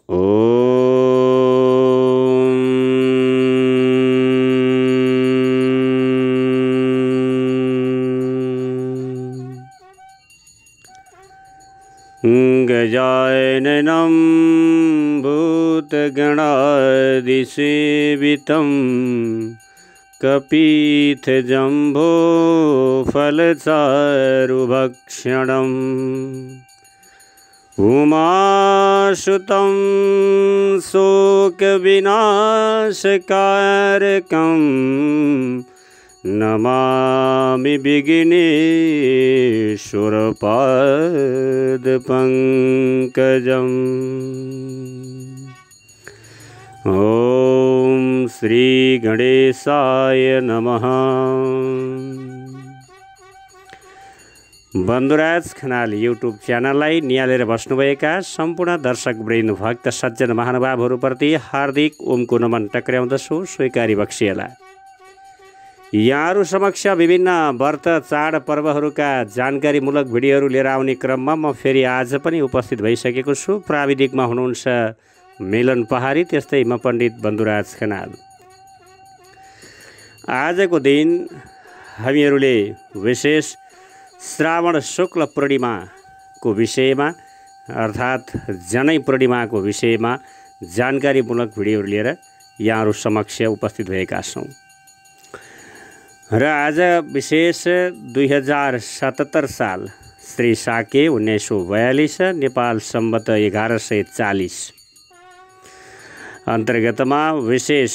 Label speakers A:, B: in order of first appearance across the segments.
A: गजाननं भूतगणादिसेवितं कपीथजम्बो फलचारुभक्षणम् उमासुतं शोकविनाशकारकं नमामि विघ्नेश्वरपादपङ्कजम्। ॐ श्री गणेशाय नमः। बन्धुराज खनाल युट्युब च्यानललाई निहालेर बस्नुभएका सम्पूर्ण दर्शकवृन्द भक्त सज्जन महानुभावहरूप्रति हार्दिक ओमको नमन टक्र्याउँदछु, स्वीकारी बक्सिएला। यहाँहरू समक्ष विभिन्न व्रत चाड पर्वहरूका जानकारीमूलक भिडियोहरू लिएर आउने क्रममा म फेरि आज पनि उपस्थित भइसकेको छु। प्राविधिकमा हुनुहुन्छ मिलन पहाडी, त्यस्तै म पण्डित बन्धुराज खनाल। आजको दिन हामीहरूले विशेष श्रावण शुक्ल पूर्णिमाको विषयमा अर्थात् जनै पूर्णिमाको विषयमा जानकारीमूलक भिडियोहरू लिएर यहाँहरू समक्ष उपस्थित भएका छौँ। र आज विशेष 2077 साल श्री साके 1942 नेपाल सम्वत 1140 अन्तर्गतमा विशेष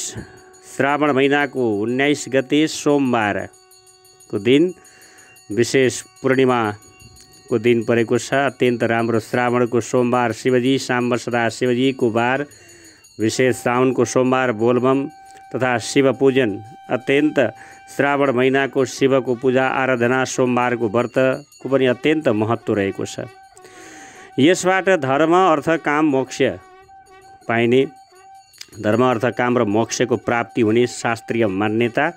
A: श्रावण महिनाको 19 गते सोमबारको दिन विशेष पूर्णिमाको दिन परेको छ। अत्यन्त राम्रो श्रावणको सोमबार शिवजी साम्ब सदा शिवजीको बार, विशेष साउनको सोमबार बोलबम तथा शिव पूजन, अत्यन्त श्रावण महिनाको शिवको पूजा आराधना सोमबारको व्रतको पनि अत्यन्त महत्त्व रहेको छ। यसबाट धर्म अर्थ काम मोक्ष पाइने, धर्म अर्थ काम र मोक्षको प्राप्ति हुने शास्त्रीय मान्यता।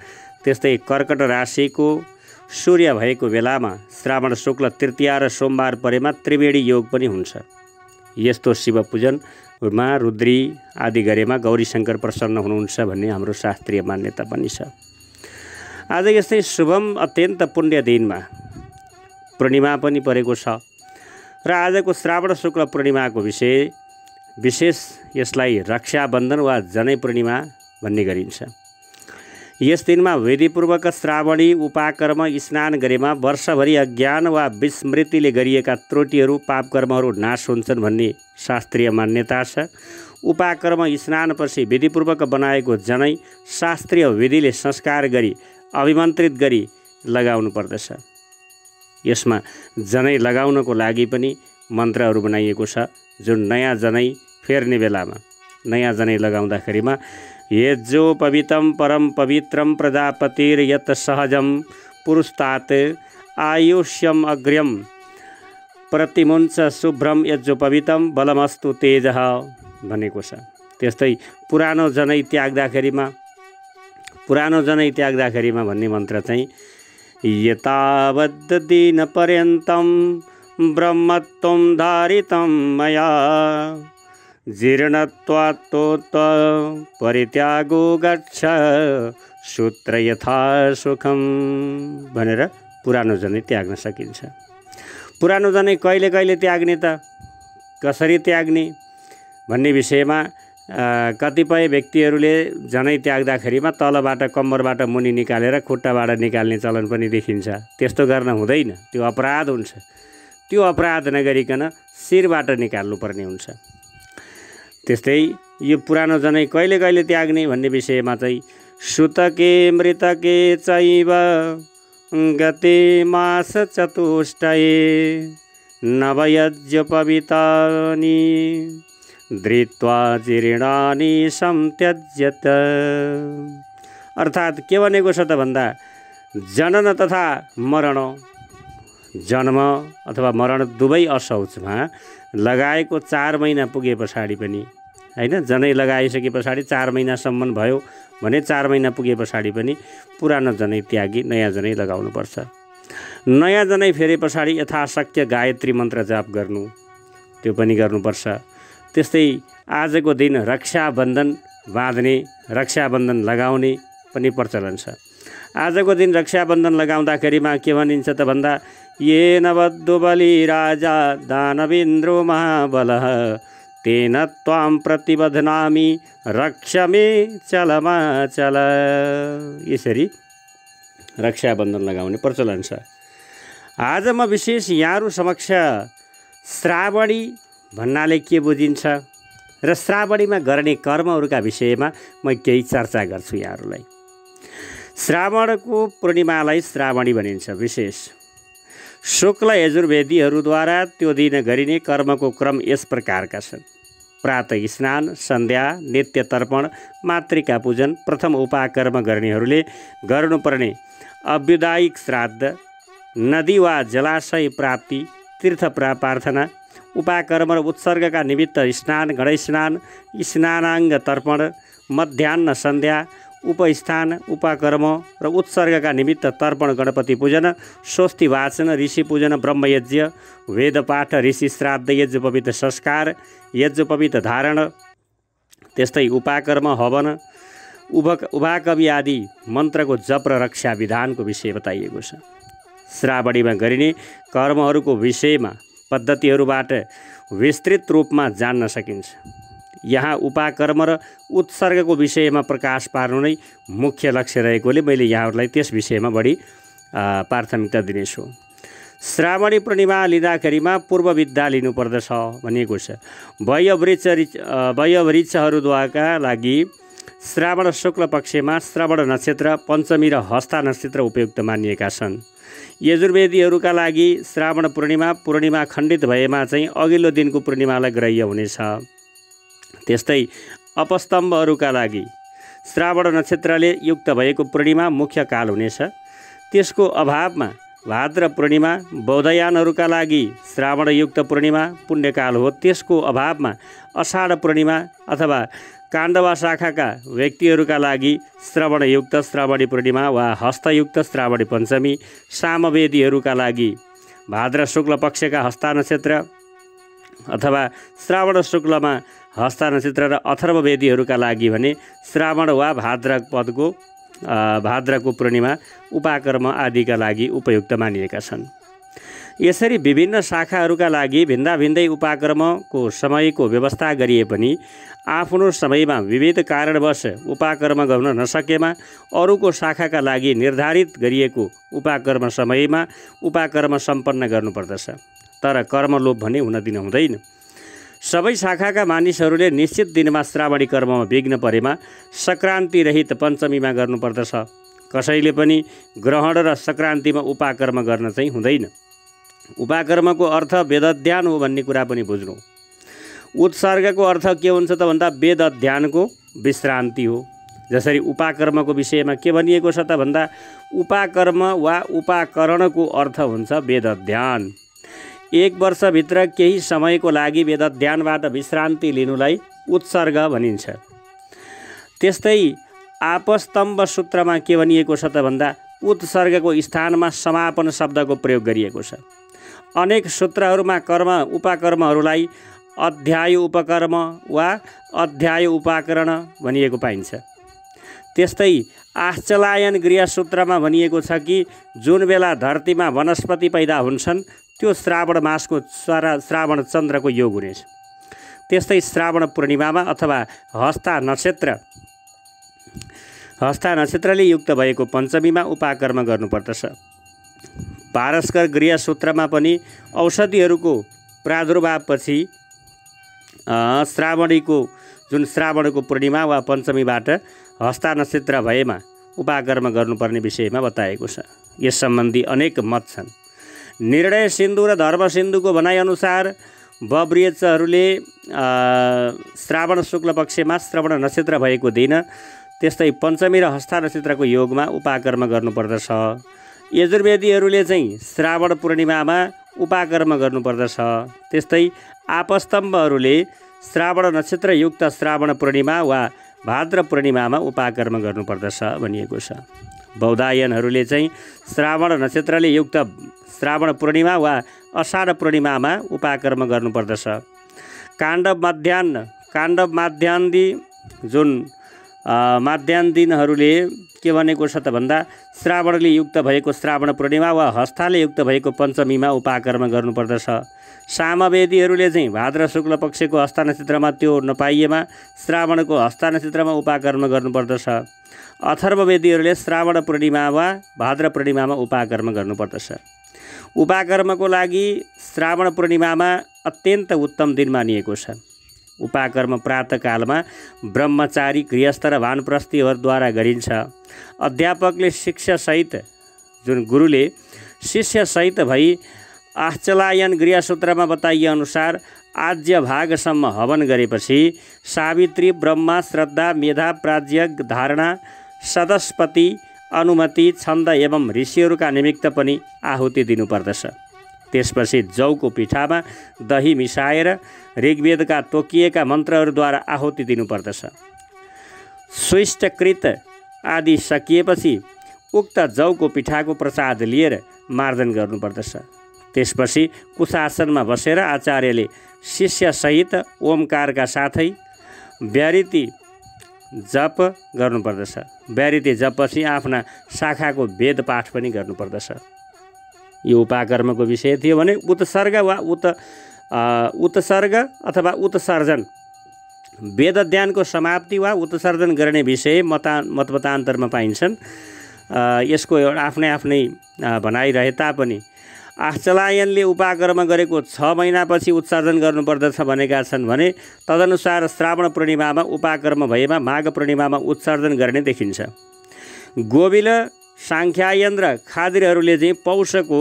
A: त्यस्तै कर्कट राशिको सूर्य भएको बेलामा श्रावण शुक्ल तृतीया र सोमबार परेमा त्रिवेणी योग पनि हुन्छ। यस्तो शिव पूजनमा रुद्री आदि गरेमा गौरी शङ्कर प्रसन्न हुनुहुन्छ भन्ने हाम्रो शास्त्रीय मान्यता पनि छ। आज यस्तै शुभम अत्यन्त पुण्य दिनमा पूर्णिमा पनि परेको छ र आजको श्रावण शुक्ल पूर्णिमाको विशेष यसलाई रक्षाबन्धन वा जनै पूर्णिमा भन्ने गरिन्छ। यस दिनमा विधिपूर्वक श्रावणी उपाकर्म स्नान गरेमा वर्षभरि अज्ञान वा विस्मृतिले गरिएका त्रुटिहरू पापकर्महरू नाश हुन्छन् भन्ने शास्त्रीय मान्यता छ। उपाकर्म स्नानपछि विधिपूर्वक बनाएको जनै शास्त्रीय विधिले संस्कार गरी अभिमन्त्रित गरी लगाउनु पर्दछ। यसमा जनै लगाउनको लागि पनि मन्त्रहरू बनाइएको छ, जुन नयाँ जनै फेर्ने बेलामा नयाँ जनै लगाउँदाखेरिमा यज्जो पवित्रम परम पवित्रम प्रजापतिर यत सहजम पुरुषतात आयुष्यम अग्र्यम प्रतिमुञ्च शुभ्रम यज्जो पवित्रम बलमस्तु तेजः भनेको छ। त्यस्तै पुरानो जनै त्याग्दाखेरिमा भन्ने मन्त्र चाहिँ यतावद् दिन पर्यन्तं ब्रह्मत्वं धारितं मया जीर्णत्वात्तोत परित्यागो गच्छ सूत्र यथा सुखम भनेर पुरानो जनै त्याग्न सकिन्छ। पुरानो जनै कहिले कहिले त्याग्ने त कसरी त्याग्ने भन्ने विषयमा कतिपय व्यक्तिहरूले जनै त्याग्दाखेरिमा तलबाट कम्मरबाट मुनि निकालेर खुट्टाबाट निकाल्ने चलन पनि देखिन्छ। त्यस्तो गर्न हुँदैन, त्यो अपराध हुन्छ। त्यो अपराध नगरिकन शिरबाट निकाल्नुपर्ने हुन्छ। त्यस्तै यो पुरानो जनै कहिले कहिले त्याग्ने भन्ने विषयमा चाहिँ सुतके मृतके चैव गते मास चतुष्टये नवयज्ञपवितानि धृत्वा जीर्णानि संत्यज्यत। अर्थात् के भनेको छ त भन्दा जनन तथा मरण, जन्म अथवा मरण दुवै असौचमा लगाएको 4 महिना पुगे पछाडि पनि हैन, जनै लगाइसके पछाडि 4 महिनासम्म भयो भने 4 महिना पुगे पछाडि पनि पुरानो जनै त्यागी नयाँ जनै लगाउनुपर्छ। नयाँ जनै फेरे पछाडि यथाशक्य गायत्री मन्त्र जाप गर्नु, त्यो पनि गर्नुपर्छ। त्यस्तै आजको दिन रक्षाबन्धन बाँध्ने, रक्षाबन्धन लगाउने पनि प्रचलन छ। आजको दिन रक्षाबन्धन लगाउँदाखेरिमा के भनिन्छ त भन्दा येन बद्धो बलि राजा दानवेन्द्रो महाबलः तेन त्वां प्रतिबध्नामि रक्षमे चलमाचल। यसरी रक्षाबन्धन लगाउने प्रचलन छ। आज म विशेष यहाँहरू समक्ष श्रावणी भन्नाले के बुझिन्छ र श्रावणीमा गर्ने कर्महरूका विषयमा म केही चर्चा गर्छु यहाँहरूलाई। श्रावणको पूर्णिमालाई श्रावणी भनिन्छ। विशेष शुक्ल यजुर्वेदीहरूद्वारा त्यो दिन गरिने कर्मको क्रम यस प्रकारका छन्। प्रातः स्नान, सन्ध्या, नित्य तर्पण, मातृका पूजन, प्रथम उपाकर्म गर्नेहरूले गर्नुपर्ने अभ्युदायिक श्राद्ध, नदी वा जलाशय प्राप्ति, तीर्थ प्रार्थना, उपाकर्म र उत्सर्गका निमित्त स्नान, गणेशस्नान, स्नानाङ्ग तर्पण, मध्याह्न सन्ध्या, उपस्थान, उपाकर्म र उत्सर्गका निमित्त तर्पण, गणपति पूजन, स्वस्ति वाचन, ऋषि पूजन, ब्रह्मयज्ञ, वेदपाठ, ऋषि श्राद्ध, यज्ञोपवीत संस्कार, यज्ञोपवीत धारण, त्यस्तै उपाकर्म, हवन, उभाकवि आदि मन्त्रको जप र रक्षा विधानको विषय बताइएको छ। श्रावणीमा गरिने कर्महरूको विषयमा पद्धतिहरूबाट विस्तृत रूपमा जान्न सकिन्छ। यहाँ उपाकर्म र उत्सर्गको विषयमा प्रकाश पार्नु नै मुख्य लक्ष्य रहेकोले मैले यहाँहरूलाई त्यस विषयमा बढी प्राथमिकता दिनेछु। श्रावणी पूर्णिमा लिँदाखेरिमा पूर्व विद्या लिनुपर्दछ भनिएको छ। वयोवृक्षहरूद्वारा लागि श्रावण शुक्ल पक्षमा श्रवण नक्षत्र, पञ्चमी र हस्ता नक्षत्र उपयुक्त मानिएका छन्। यजुर्वेदीहरूका लागि श्रावण पूर्णिमा खण्डित भएमा चाहिँ अघिल्लो दिनको पूर्णिमालाई ग्राह्य हुनेछ। त्यस्तै अपस्तम्भहरूका लागि श्रावण नक्षत्रले युक्त भएको पूर्णिमा मुख्य काल हुनेछ। त्यसको अभावमा भाद्र पूर्णिमा, बौद्धयानहरूका लागि श्रावणयुक्त पूर्णिमा पुण्यकाल हो। त्यसको अभावमा अषाढ पूर्णिमा अथवा काण्डवा शाखाका व्यक्तिहरूका लागि श्रवणयुक्त श्रावणी पूर्णिमा वा हस्तयुक्त श्रावणी पञ्चमी, सामवेदीहरूका लागि भाद्र शुक्ल पक्षका हस्ता नक्षत्र अथवा श्रावण शुक्लमा हस्ता नक्षत्र र अथर्ववेदीहरूका लागि भने श्रावण वा भाद्रको पूर्णिमा, उपाकर्म आदिका लागि उपयुक्त मानिएका छन्। यसरी विभिन्न शाखाहरूका लागि भिन्दै उपाकर्मको समयको व्यवस्था गरिए पनि आफ्नो समयमा विविध कारणवश उपाकर्म गर्न नसकेमा अरूको शाखाका लागि निर्धारित गरिएको उपाकर्म समयमा उपाकर्म सम्पन्न गर्नुपर्दछ। तर कर्मलोभ भने हुन दिन हुँदैन। सबै शाखाका मानिसहरूले निश्चित दिनमा श्रावणी कर्ममा विघ्न परेमा सङ्क्रान्ति रहित पञ्चमीमा गर्नुपर्दछ। कसैले पनि ग्रहण र सङ्क्रान्तिमा उपाकर्म गर्न चाहिँ हुँदैन। उपाकर्मको अर्थ वेदाध्ययन हो भन्ने कुरा पनि बुझ्नु। उत्सर्गको अर्थ के हुन्छ त भन्दा वेद अध्ययनको विश्रान्ति हो। जसरी उपाकर्मको विषयमा के भनिएको छ त भन्दा उपाकर्म वा उपाकरणको अर्थ हुन्छ वेद अध्ययन। एक वर्षभित्र केही समयको लागि वेद अध्ययनबाट विश्रान्ति लिनुलाई उत्सर्ग भनिन्छ। त्यस्तै आपस्तम्भ सूत्रमा के भनिएको छ त भन्दा उत्सर्गको स्थानमा समापन शब्दको प्रयोग गरिएको छ। अनेक सूत्रहरूमा कर्म उपाकर्महरूलाई अध्याय उपकर्म वा अध्याय उपाकरण भनिएको पाइन्छ। त्यस्तै आश्चलायन गृह सूत्रमा भनिएको छ कि जुन बेला धरतीमा वनस्पति पैदा हुन्छन् त्यो श्रावण मासको श्रावण चन्द्रको योग हुनेछ। त्यस्तै श्रावण पूर्णिमामा अथवा हस्ता नक्षत्रले युक्त भएको पञ्चमीमा उपाकर्म गर्नुपर्दछ। पारस्कर गृह सूत्रमा पनि औषधिहरूको प्रादुर्भावपछि श्रावणको पूर्णिमा वा पञ्चमीबाट हस्ता नक्षत्र भएमा उपाकर्म गर्नुपर्ने विषयमा बताएको छ। यस सम्बन्धी अनेक मत छन्। निर्णय सिन्धु र धर्म सिन्धुको भनाइअनुसार बब्रियचहरूले श्रावण शुक्ल पक्षमा श्रवण नक्षत्र भएको दिन त्यस्तै पञ्चमी र हस्ता नक्षत्रको योगमा उपाकर्म गर्नुपर्दछ। यजुर्वेदीहरूले चाहिँ श्रावण पूर्णिमामा उपाकर्म गर्नुपर्दछ। त्यस्तै आपस्तम्भहरूले श्रावण नक्षत्रयुक्त श्रावण पूर्णिमा वा भाद्र पूर्णिमामा उपाकर्म गर्नुपर्दछ भनिएको छ। बौद्धायनहरूले चाहिँ श्रावण नक्षत्रले युक्त श्रावण पूर्णिमा वा अषाढ पूर्णिमामा उपाकर्म गर्नुपर्दछ। काण्ड मध्याह्न काण्डव माध्यान्दी जुन माध्यान्दिनहरूले के भनेको छ त भन्दा श्रावणले युक्त भएको श्रावण पूर्णिमा वा हस्ताले युक्त भएको पञ्चमीमा उपाकर्म गर्नुपर्दछ। सामवेदीहरूले चाहिँ भाद्र शुक्ल पक्षको हस्ता नक्षत्रमा त्यो नपाइएमा श्रावणको हस्ता नक्षत्रमा उपाकर्म गर्नुपर्दछ। अथर्ववेदीहरूले श्रावण पूर्णिमा वा भाद्र पूर्णिमामा उपाकर्म गर्नुपर्दछ। उपाकर्मको लागि श्रावण पूर्णिमामा अत्यन्त उत्तम दिन मानिएको छ। उपाकर्म प्रातःकालमा ब्रह्मचारी गृहस्थ र वानप्रस्थीहरूद्वारा गरिन्छ। अध्यापकले शिष्यसहित जुन गुरुले शिष्यसहित भई आश्चलायन गृहसूत्रमा बताइए अनुसार आज्य भागसम्म हवन गरेपछि सावित्री, ब्रह्मा, श्रद्धा, मेधा, प्राज्ञ, धारणा, सदस्पति, अनुमति, छन्द एवं ऋषिहरूका निमित्त पनि आहुति दिनुपर्दछ। त्यसपछि जौको पिठामा दही मिसाएर ऋग्वेदका तोकिएका मन्त्रहरूद्वारा आहुति दिनुपर्दछ। स्विष्टकृत आदि सकिएपछि उक्त जौको पिठाको प्रसाद लिएर मार्जन गर्नुपर्दछ। त्यसपछि कुशासनमा बसेर आचार्यले शिष्यसहित ओमकारका साथै व्याहृति जप गर्नुपर्दछ। व्याहृति जपपछि आफ्ना शाखाको वेद पाठ पनि गर्नुपर्दछ। यो उपाकर्मको विषय थियो भने उत्सर्ग वा उत्सर्ग अथवा उत्सर्जन वेद अध्ययनको समाप्ति वा उत्सर्जन गर्ने विषय मतमतान्तरमा पाइन्छन्। यसको एउटा आफ्नै भनाइ रहे तापनि आश्चलायनले उपाकर्म गरेको 6 महिनापछि उत्सर्जन गर्नुपर्दछ भनेका छन् भने तदनुसार श्रावण पूर्णिमामा उपाकर्म भएमा माघ पूर्णिमामा उत्सर्जन गर्ने देखिन्छ। गोविल, साङ्ख्यायन र खादिरहरूले चाहिँ पौषको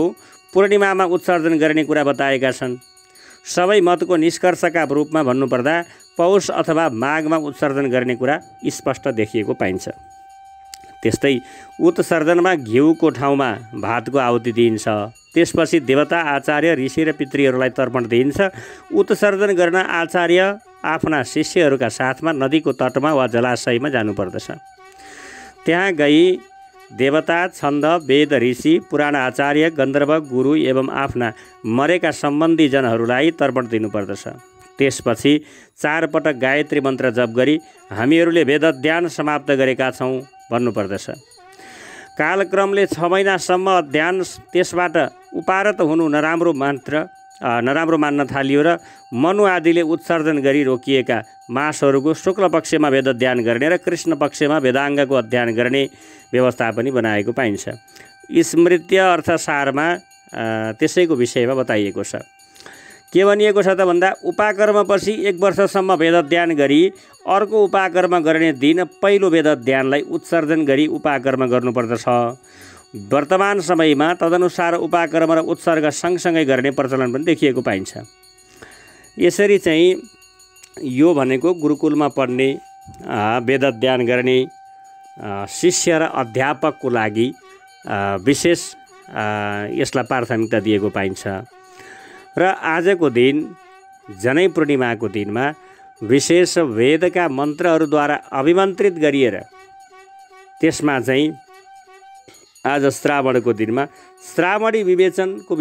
A: पूर्णिमामा उत्सर्जन गर्ने कुरा बताएका छन्। सबै मतको निष्कर्षका रूपमा भन्नुपर्दा पौष अथवा माघमा उत्सर्जन गर्ने कुरा स्पष्ट देखिएको पाइन्छ। त्यस्तै उत्सर्जनमा घिउको ठाउँमा भातको आहुति दिइन्छ। त्यसपछि देवता, आचार्य, ऋषि र पितृहरूलाई तर्पण दिइन्छ। उत्सर्जन गर्न आचार्य आफ्ना शिष्यहरूका साथमा नदीको तटमा वा जलाशयमा जानुपर्दछ। त्यहाँ गई देवता, छन्द, वेद, ऋषि, पुराण, आचार्य, गन्धर्व, गुरु एवं आफ्ना मरेका सम्बन्धीजनहरूलाई तर्पण दिनुपर्दछ। त्यसपछि 4 पटक गायत्री मन्त्र जप गरी हामीहरूले वेदाध्ययन समाप्त गरेका छौँ भन्नुपर्दछ। कालक्रमले 6 महिनासम्म अध्ययन त्यसबाट उपारत हुनु नराम्रो मान्न थालियो र मनु आदिले उत्सर्जन गरी रोकिएका मासहरूको शुक्ल पक्षमा वेद अध्ययन गर्ने र कृष्ण पक्षमा वेदाङ्गको अध्ययन गर्ने व्यवस्था पनि बनाएको पाइन्छ। स्मृत्य अर्थसारमा त्यसैको विषयमा बताइएको छ। के भनिएको छ त भन्दा उपाकर्मपछि 1 वर्षसम्म वेद अध्ययन गरी अर्को उपाकर्म गर्ने दिन पहिलो वेद अध्ययनलाई उत्सर्जन गरी उपाकर्म गर्नुपर्दछ। वर्तमान समयमा तदनुसार उपाकर्म र उत्सर्ग सँगसँगै गर्ने प्रचलन पनि देखिएको पाइन्छ। यसरी चाहिँ यो भनेको गुरुकुलमा पढ्ने, वेद अध्ययन गर्ने शिष्य र अध्यापकको लागि विशेष यसलाई प्राथमिकता दिएको पाइन्छ। र आजको दिन जनै पूर्णिमाको दिनमा विशेष वेदका मन्त्रहरूद्वारा अभिमन्त्रित गरिएर त्यसमा चाहिँ आज श्रावणको दिनमा श्रावणी विवेचनको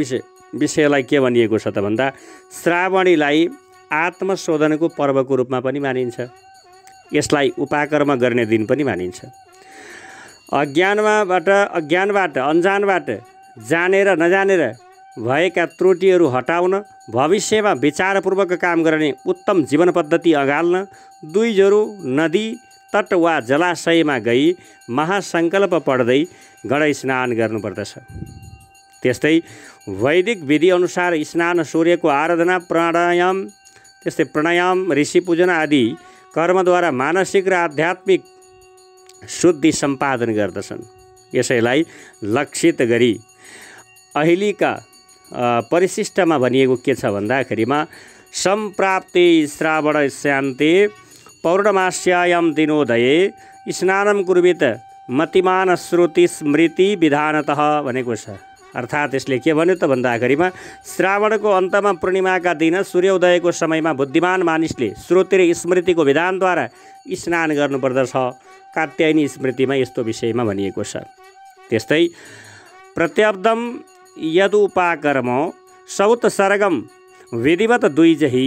A: विषयलाई के भनिएको छ त भन्दा श्रावणीलाई आत्मशोधनको पर्वको रूपमा पनि मानिन्छ। यसलाई उपाकर्म गर्ने दिन पनि मानिन्छ। अज्ञानबाट अनजानबाट जानेर नजानेर भएका त्रुटिहरू हटाउन, भविष्यमा विचारपूर्वक काम गर्ने उत्तम जीवन पद्धति अगाल्न 2 जोरो नदी तट वा जलाशयमा गई महासङ्कल्प पढ्दै गण स्नान गर्नुपर्दछ। त्यस्तै वैदिक विधि अनुसार स्नान, सूर्यको आराधना, प्राणायाम, ऋषि पूजन आदि कर्मद्वारा मानसिक र आध्यात्मिक शुद्धि सम्पादन गर्दछन्। यसैलाई लक्षित गरी अहिलेका परिशिष्टमा भनिएको के छ भन्दाखेरिमा सम्प्राप्ति श्रावण शान्ति पौर्णमास्यायां दिनोदये स्नानं कुर्वित मतिमान श्रुति स्मृति विधानतः भनेको छ। अर्थात् यसले के भन्यो त भन्दाखेरिमा श्रावणको अन्तमा पूर्णिमाका दिन सूर्योदयको समयमा बुद्धिमान मानिसले श्रुति र स्मृतिको विधानद्वारा स्नान गर्नुपर्दछ। कात्यायनी स्मृतिमा यस्तो विषयमा भनिएको छ। त्यस्तै प्रत्यब्दम यदुपाकर्म सौत सर्गम विधिवत 2 जहि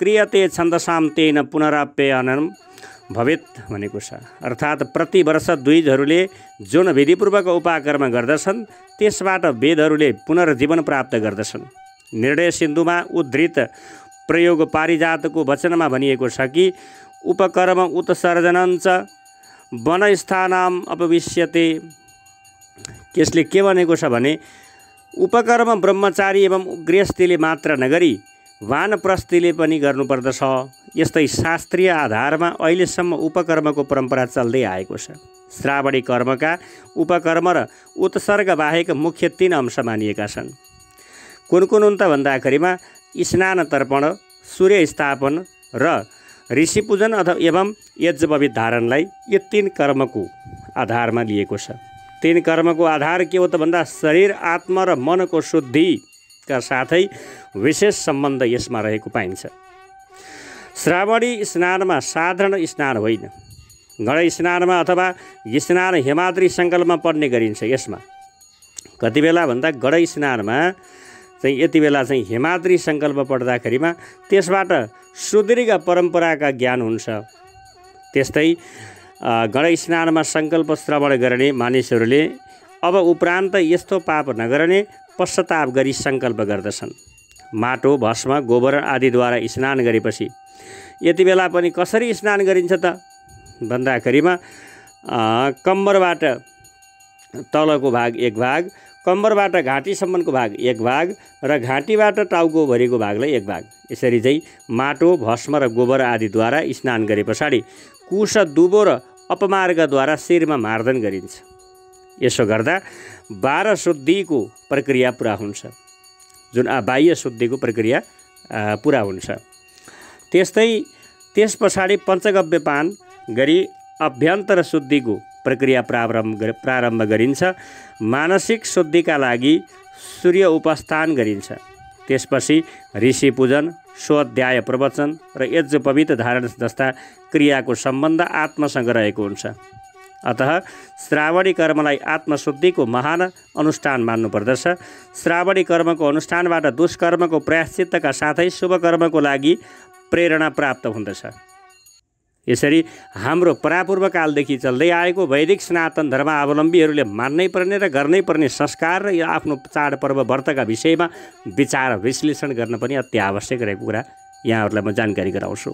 A: क्रियते छन्दसाम तेन पुनराप्ययनम भवेत् भनेको छ। अर्थात् प्रति वर्ष द्विजहरूले जुन विधिपूर्वक उपाकर्म गर्दछन् त्यसबाट वेदहरूले पुनर्जीवन प्राप्त गर्दछन्। निर्णय सिन्धुमा उद्धृत प्रयोग पारिजातको वचनमा भनिएको छ कि उपकर्म उत्सर्जनञ्च वनस्थानाम अपविश्यते। त्यसले के भनेको छ भने उपकर्म ब्रह्मचारी एवं गृहस्थीले मात्र नगरी वानप्रस्थीले पनि गर्नुपर्दछ। यस्तै शास्त्रीय आधारमा अहिलेसम्म उपकर्मको परम्परा चल्दै आएको छ। श्रावणी कर्मका उपकर्म र उत्सर्ग बाहेक मुख्य 3 अंश मानिएका छन्। कुन कुन हुन् त भन्दाखेरिमा स्नान तर्पण, सूर्य स्थापन र ऋषि पूजन अथवा एवं यज्ञपवित धारणलाई यो 3 कर्मको आधारमा लिएको छ। 3 कर्मको आधार के हो त भन्दा शरीर, आत्मा र मनको शुद्धिका साथै विशेष सम्बन्ध यसमा रहेको पाइन्छ। श्रावणी स्नानमा साधारण स्नान होइन, गण स्नानमा अथवा स्नान हेमाद्री सङ्कल्पमा पर्ने गरिन्छ। यसमा कति बेला भन्दा गण स्नानमा चाहिँ यति बेला चाहिँ हेमाद्री सङ्कल्प पढ्दाखेरिमा त्यसबाट सुदीर्घ परम्पराका ज्ञान हुन्छ। त्यस्तै गण स्नानमा सङ्कल्प श्रवण गर्ने मानिसहरूले अब उपरान्त यस्तो पाप नगर्ने पश्चाताप गरी सङ्कल्प गर्दछन्। माटो, भस्म, गोबर आदिद्वारा स्नान गरेपछि यति बेला पनि कसरी स्नान गरिन्छ त भन्दाखेरिमा कम्मरबाट तलको भाग 1 भाग, कम्मरबाट घाँटीसम्मको भाग 1 भाग र घाँटीबाट टाउकोभरिको भागलाई 1 भाग, यसरी चाहिँ माटो, भस्म र गोबर आदिद्वारा स्नान गरे पछाडि कुश, दुबो र अपमार्गद्वारा शिरमा मार्दन गरिन्छ। यसो गर्दा 12 शुद्धिको प्रक्रिया पुरा हुन्छ, जुन बाह्य शुद्धिको प्रक्रिया पुरा हुन्छ। त्यस्तै त्यस पछाडि पञ्चगव्य पान गरी अभ्यन्तर शुद्धिको प्रक्रिया प्रारम्भ गरिन्छ। मानसिक शुद्धिका लागि सूर्य उपस्थान गरिन्छ। त्यसपछि ऋषि पूजन, स्वाध्याय प्रवचन र यज्ञोपवीत धारण जस्ता क्रियाको सम्बन्ध आत्मासँग रहेको हुन्छ। अतः श्रावणी कर्मलाई आत्मशुद्धिको महान अनुष्ठान मान्नुपर्दछ। श्रावणी कर्मको अनुष्ठानबाट दुष्कर्मको प्रायश्चित्तका साथै शुभ कर्मको लागि प्रेरणा प्राप्त हुँदछ। यसरी हाम्रो परापूर्व कालदेखि चल्दै आएको वैदिक सनातन धर्मावलम्बीहरूले मान्नै पर्ने र गर्नै पर्ने संस्कार र आफ्नो चाडपर्व व्रतका विषयमा विचार विश्लेषण गर्न पनि अति आवश्यक रहेको कुरा यहाँहरूलाई म जानकारी गराउँछु।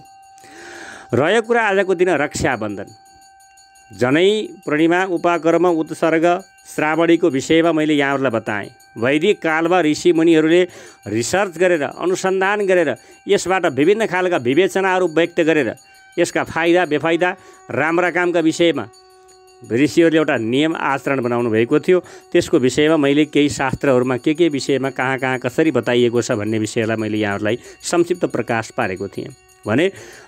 A: रह्यो कुरा आजको दिन रक्षाबन्धन, जनै पूर्णिमा, उपाकर्म, उत्सर्ग, श्रावणीको विषयमा मैले यहाँहरूलाई बताएँ। वैदिक कालमा ऋषि मुनिहरूले रिसर्च गरेर, अनुसन्धान गरेर यसबाट विभिन्न खालका विवेचनाहरू व्यक्त गरेर यसका फाइदा बेफाइदा, राम्रा कामका विषयमा ऋषिहरूले एउटा नियम आचरण बनाउनु भएको थियो। त्यसको विषयमा मैले केही शास्त्रहरूमा के विषयमा कहाँ कसरी बताइएको छ भन्ने विषयलाई मैले यहाँहरूलाई संक्षिप्त प्रकाश पारेको थिएँ। भने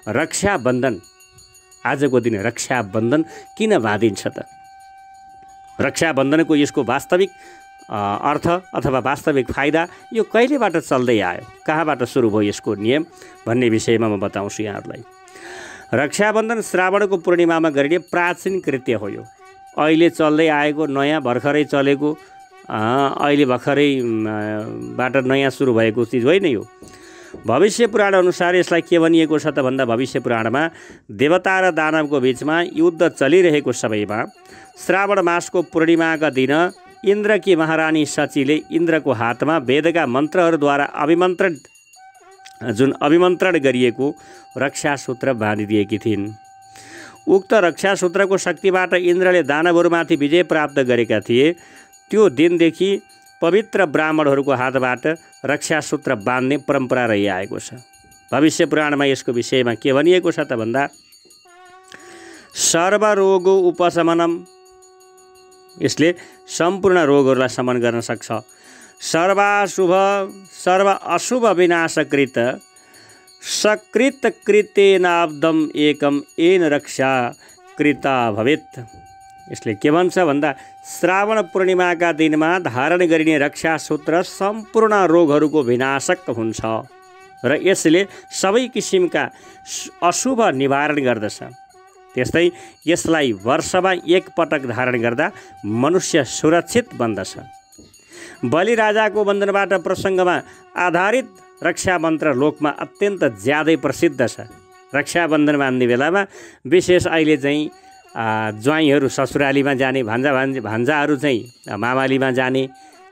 A: रक्षाबन्धन, आजको दिन रक्षाबन्धन किन बाँधिन्छ त? रक्षाबन्धनको यसको वास्तविक अर्थ अथवा वास्तविक फाइदा यो कहिलेबाट चल्दै आयो, कहाँबाट सुरु भयो यसको नियम भन्ने विषयमा म बताउँछु यहाँहरूलाई। रक्षाबन्धन श्रावणको पूर्णिमामा गरिने प्राचीन कृत्य हो। यो अहिले चल्दै आएको नयाँ भर्खरै चलेको अहिले भर्खरैबाट नयाँ सुरु भएको चिज होइन यो। भविष्य पुराण अनुसार यसलाई के भनिएको छ त भन्दा भविष्य पुराणमा देवता र दानवको बीचमा युद्ध चलिरहेको समयमा श्रावण मासको पूर्णिमाका दिन इन्द्रकी महारानी शचीले इन्द्रको हातमा वेदका मन्त्रहरूद्वारा अभिमन्त्रण गरिएको रक्षासूत्र बाँधिदिएकी थिइन्। उक्त रक्षासूत्रको शक्तिबाट इन्द्रले दानवहरूमाथि विजय प्राप्त गरेका थिए। त्यो दिनदेखि पवित्र ब्राह्मणहरूको हातबाट रक्षासूत्र बाँध्ने परम्परा रहिआएको छ। भविष्य पुराणमा यसको विषयमा के भनिएको छ त भन्दा सर्वरोग उपशमनम, यसले सम्पूर्ण रोगहरूलाई शमन गर्न सक्छ। सर्वाशुभ सर्व अशुभ विनाशकृत सकृत कृतेनाब्दम एकम येन रक्षा कृता भवेत्। यसले के भन्छ भन्दा श्रावण पूर्णिमाका दिनमा धारण गरिने रक्षासूत्र सम्पूर्ण रोगहरूको विनाशक हुन्छ र यसले सबै किसिमका अशुभ निवारण गर्दछ। त्यस्तै यसलाई वर्षमा 1 पटक धारण गर्दा मनुष्य सुरक्षित बन्दछ। बलिराजाको बन्धनबाट प्रसङ्गमा आधारित रक्षा मन्त्र लोकमा अत्यन्त ज्यादै प्रसिद्ध छ। रक्षाबन्धन बाँध्ने बेलामा विशेष अहिले चाहिँ ज्वाइँहरू ससुरालीमा जाने, भान्जाहरू चाहिँ मामालीमा जाने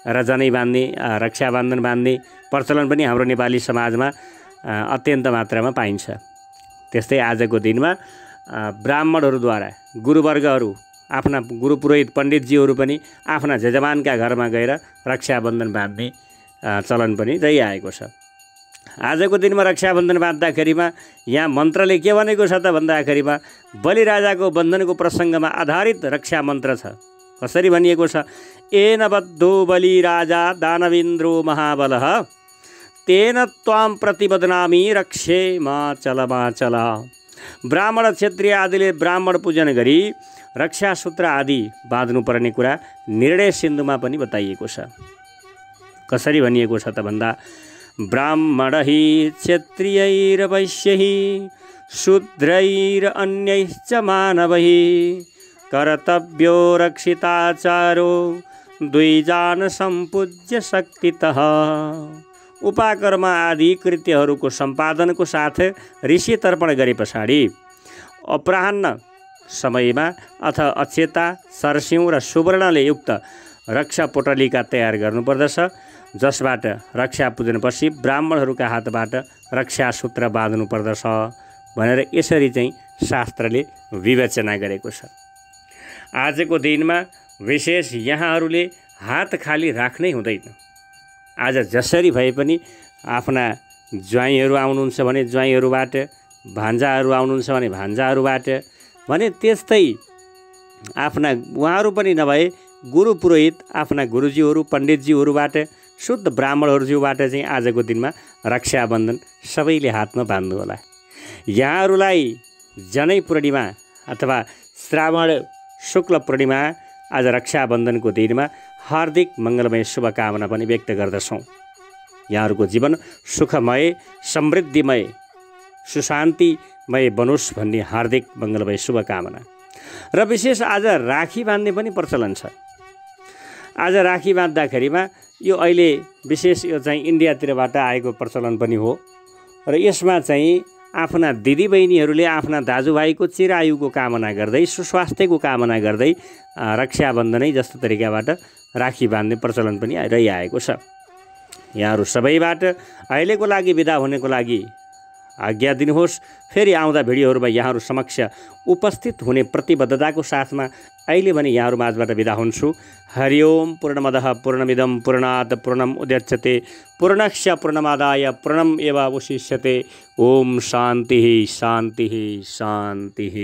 A: र जनै बाँध्ने, रक्षाबन्धन बाँध्ने प्रचलन पनि हाम्रो नेपाली समाजमा अत्यन्त मात्रामा पाइन्छ। त्यस्तै आजको दिनमा ब्राह्मणहरूद्वारा गुरुवर्गहरू, आफ्ना गुरु पुरोहित पण्डितजीहरू पनि आफ्ना जजमानका घरमा गएर रक्षाबन्धन बाँध्ने चलन पनि रहिआएको छ। आजको दिनमा रक्षाबन्धन बाँध्दाखेरिमा यहाँ मन्त्रले के भनेको छ त भन्दाखेरिमा बलिराजाको बन्धनको प्रसङ्गमा आधारित रक्षा मन्त्र छ। कसरी भनिएको छ? एन बद्धो बलिराजा दानवेन्द्रो महाबलः तेन त्वां प्रतिबदनामी रक्षे माचल माचल। ब्राह्मण क्षेत्रीय आदिले ब्राह्मण पूजन गरी रक्षा सूत्र आदि बाँध्नुपर्ने कुरा निर्णय सिन्धुमा पनि बताइएको छ। कसरी भनिएको छ त भन्दा ब्राह्मणैः क्षत्रियैर्वैश्यैः शूद्रैरन्यैश्च मानवैः कर्तव्यो रक्षिताचारो द्विजान सम्पूज्य शक्तितः। उपाकर्म आदि कृत्यहरूको सम्पादनको साथ ऋषि तर्पण गरे पछाडि अपराह्न समयमा अथ अक्षता, सरस्यौँ र सुवर्णले युक्त रक्षा पोटलीका तयार गर्नुपर्दछ, जसबाट रक्षा पूजनपछि ब्राह्मणहरूका हातबाट रक्षा सूत्र बाँध्नुपर्दछ भनेर यसरी चाहिँ शास्त्रले विवेचना गरेको छ। आजको दिनमा विशेष यहाँहरूले हात खाली राख्नै हुँदैन। आज जसरी भए पनि आफ्ना ज्वाइँहरू आउनुहुन्छ भने ज्वाइँहरूबाट, भान्जाहरू आउनुहुन्छ भने भान्जाहरूबाट, भने त्यस्तै आफ्ना उहाँहरू पनि नभए गुरु पुरोहित आफ्ना गुरुजीहरू पण्डितजीहरूबाट, शुद्ध ब्राह्मणहरूज्यूबाट चाहिँ आजको दिनमा रक्षाबन्धन सबैले हातमा बाँध्नु होला। यहाँहरूलाई जनै पूर्णिमा अथवा श्रावण शुक्ल पूर्णिमा आज रक्षाबन्धनको दिनमा हार्दिक मङ्गलमय शुभकामना पनि व्यक्त गर्दछौँ। यहाँहरूको जीवन सुखमय, समृद्धिमय, सुशान्तिमय बनोस् भन्ने हार्दिक मङ्गलमय शुभकामना। र विशेष आज राखी बाँध्ने पनि प्रचलन छ। आज राखी बाँध्दाखेरिमा यो अहिले विशेष यो चाहिँ इन्डियातिरबाट आएको प्रचलन पनि हो र यसमा चाहिँ आफ्ना दिदीबहिनीहरूले आफ्ना दाजुभाइको चिरायुको कामना गर्दै, सुस्वास्थ्यको कामना गर्दै रक्षाबन्धनै जस्तो तरिकाबाट राखी बाँध्ने प्रचलन पनि रहिआएको छ। यहाँहरू सबैबाट अहिलेको लागि बिदा हुनेको लागि आज्ञा दिनुहोस्। फेरि आउँदा भिडियोहरूमा यहाँहरू समक्ष उपस्थित हुने प्रतिबद्धताको साथमा अहिले भने यहाँहरू माझबाट बिदा हुन्छु। हरि ओम। पूर्णमदः पूर्णमिदं पूर्णात् पूर्णम् उदच्यते पूर्णस्य पूर्णमादाय पूर्णम् एवावशिष्यते। ओम शान्तिः शान्तिः शान्तिः।